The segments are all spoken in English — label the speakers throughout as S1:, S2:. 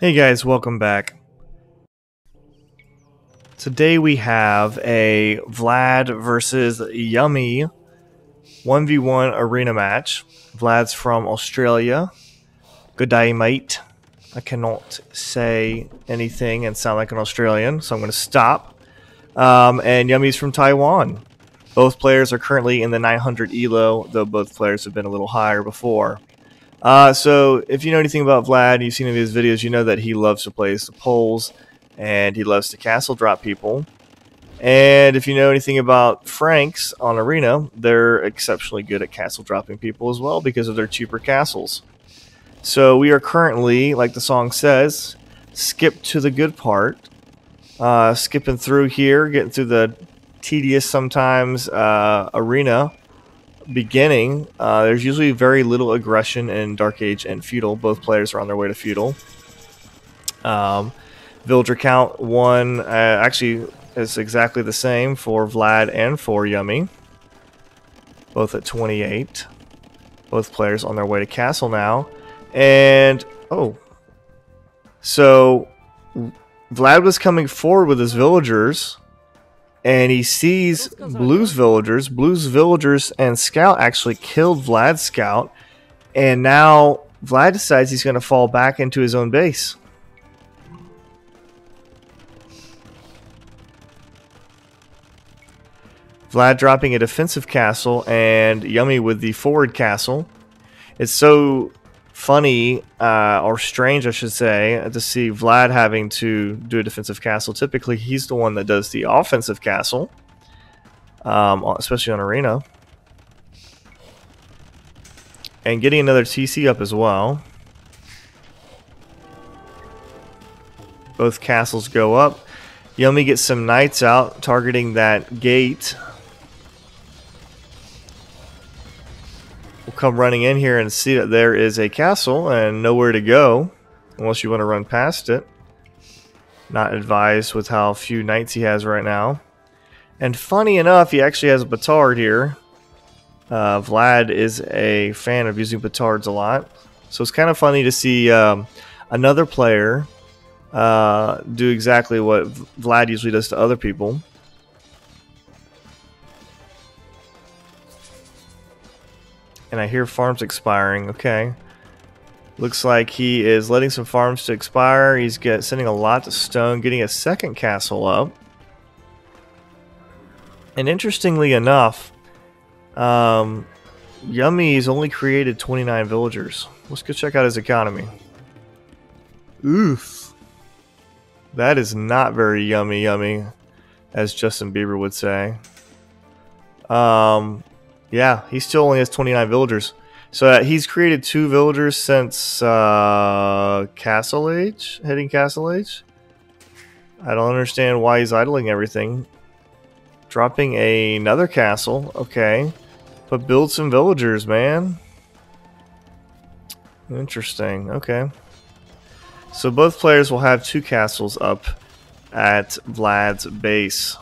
S1: Hey guys, welcome back. Today we have a Vlad versus Yummy 1v1 arena match. Vlad's from Australia. Good day, mate. I cannot say anything and sound like an Australian, so I'm going to stop. And Yummy's from Taiwan. Both players are currently in the 900 ELO, though both players have been a little higher before. So if you know anything about Vlad, you've seen any of his videos, you know that he loves to place the poles and he loves to castle drop people. And if you know anything about Franks on Arena, they're exceptionally good at castle dropping people as well because of their cheaper castles. So we are currently, like the song says, skip to the good part. Skipping through here, getting through the tedious sometimes arena beginning. There's usually very little aggression in Dark Age and Feudal. Both players are on their way to Feudal. Villager count 1 actually is exactly the same for Vlad and for Yummy. Both at 28. Both players on their way to Castle now. And, so Vlad was coming forward with his villagers. And he sees Blue's villagers. Blue's villagers and Scout actually killed Vlad's Scout. And now Vlad decides he's going to fall back into his own base. Vlad dropping a defensive castle and Yummy with the forward castle. It's so funny, or strange I should say, to see Vlad having to do a defensive castle. Typically he's the one that does the offensive castle, especially on Arena. And getting another TC up as well. Both castles go up. Yummy gets some knights out targeting that gate. We'll come running in here and see that there is a castle and nowhere to go unless you want to run past it. Not advised with how few knights he has right now. And funny enough, he actually has a petard here. Vlad is a fan of using petards a lot. So it's kind of funny to see another player do exactly what Vlad usually does to other people. And I hear farms expiring. Okay. Looks like he is letting some farms to expire. He's sending a lot to stone, getting a second castle up. And interestingly enough, Yummy's only created 29 villagers. Let's go check out his economy. Oof. That is not very yummy, as Justin Bieber would say. Yeah, he still only has 29 villagers. So he's created 2 villagers since Castle Age, hitting Castle Age. I don't understand why he's idling everything. Dropping another castle, okay. But build some villagers, man. Interesting, okay. So both players will have 2 castles up at Vlad's base.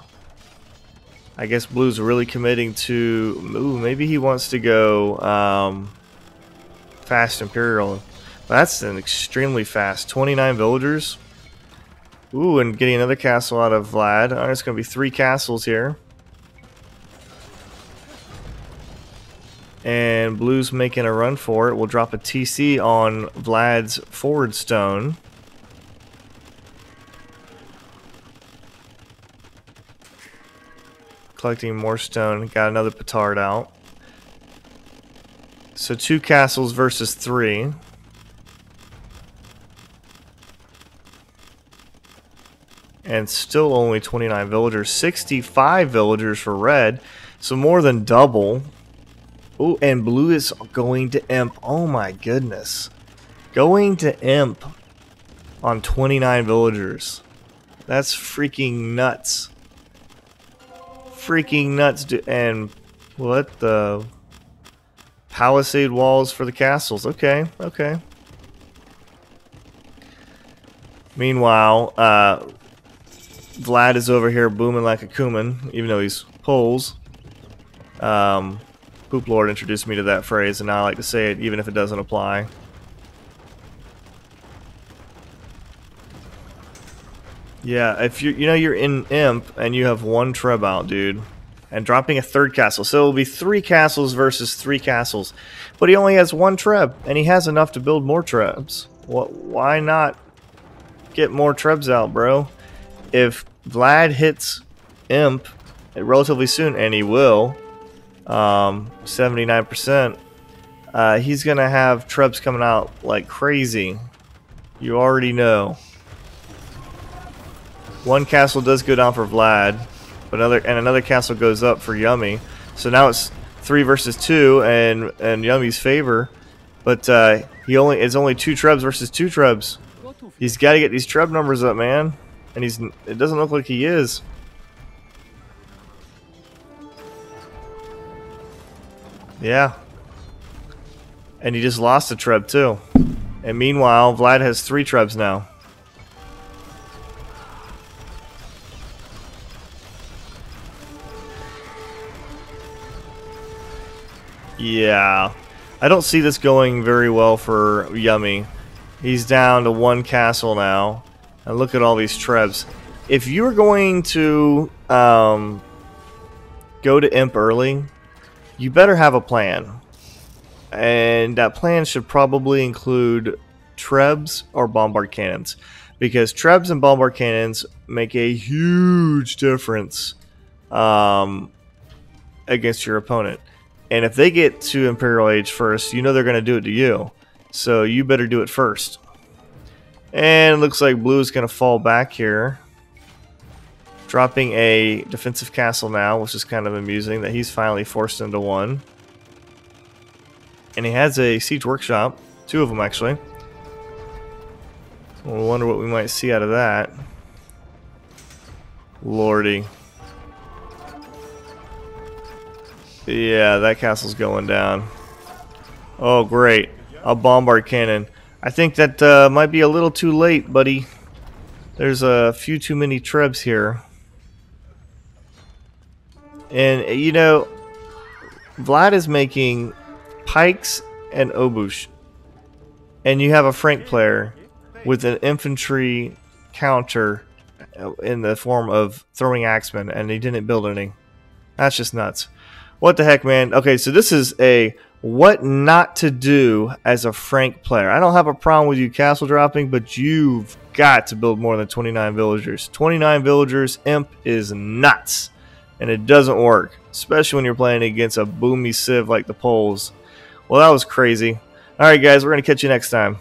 S1: I guess Blue's really committing to... Ooh, maybe he wants to go fast Imperial. That's an extremely fast. 29 villagers. Ooh, and getting another castle out of Vlad. Alright, it's going to be 3 castles here. And Blue's making a run for it. We'll drop a TC on Vlad's forward stone. Collecting more stone. Got another petard out. So 2 castles versus 3. And still only 29 villagers. 65 villagers for red. So more than double. Oh, and Blue is going to imp. Oh my goodness. Going to imp on 29 villagers. That's freaking nuts. Freaking nuts. And what the... Palisade walls for the castles. Okay, okay. Meanwhile, Vlad is over here booming like a cumin, even though he's Poles. Poop Lord introduced me to that phrase, and now I like to say it even if it doesn't apply. Yeah, if you're in Imp and you have one Treb out, dude, and dropping a third castle, so it'll be 3 castles versus 3 castles, but he only has 1 Treb, and he has enough to build more Trebs. Why not get more Trebs out, bro? If Vlad hits Imp relatively soon, and he will, 79%, he's gonna have Trebs coming out like crazy. You already know. 1 castle does go down for Vlad, but another castle goes up for Yummy. So now it's 3 versus 2 and Yummy's favor. But it's only 2 Trebs versus 2 Trebs. He's got to get these Treb numbers up, man. And it doesn't look like he is. Yeah. And he just lost a Treb too. And meanwhile, Vlad has 3 Trebs now. Yeah, I don't see this going very well for Yummy. He's down to 1 castle now. And look at all these Trebs. If you're going to go to Imp early, you better have a plan. And that plan should probably include Trebs or Bombard Cannons. Because Trebs and Bombard Cannons make a huge difference against your opponent. And if they get to Imperial Age first, you know they're going to do it to you. So you better do it first. And it looks like Blue is going to fall back here. Dropping a defensive castle now, which is kind of amusing that he's finally forced into 1. And he has a Siege Workshop. 2 of them, actually. We'll wonder what we might see out of that. Lordy. Yeah, that castle's going down. Oh, great. A Bombard Cannon. I think that might be a little too late, buddy. There's a few too many Trebs here. And, you know, Vlad is making pikes and obush. And you have a Frank player with an infantry counter in the form of throwing axemen, and he didn't build any. That's just nuts. What the heck, man? Okay, so this is a what not to do as a Frank player. I don't have a problem with you castle dropping, but you've got to build more than 29 villagers. 29 villagers, Imp is nuts. And it doesn't work, especially when you're playing against a boomy civ like the Poles. Well, that was crazy. Alright, guys, we're going to catch you next time.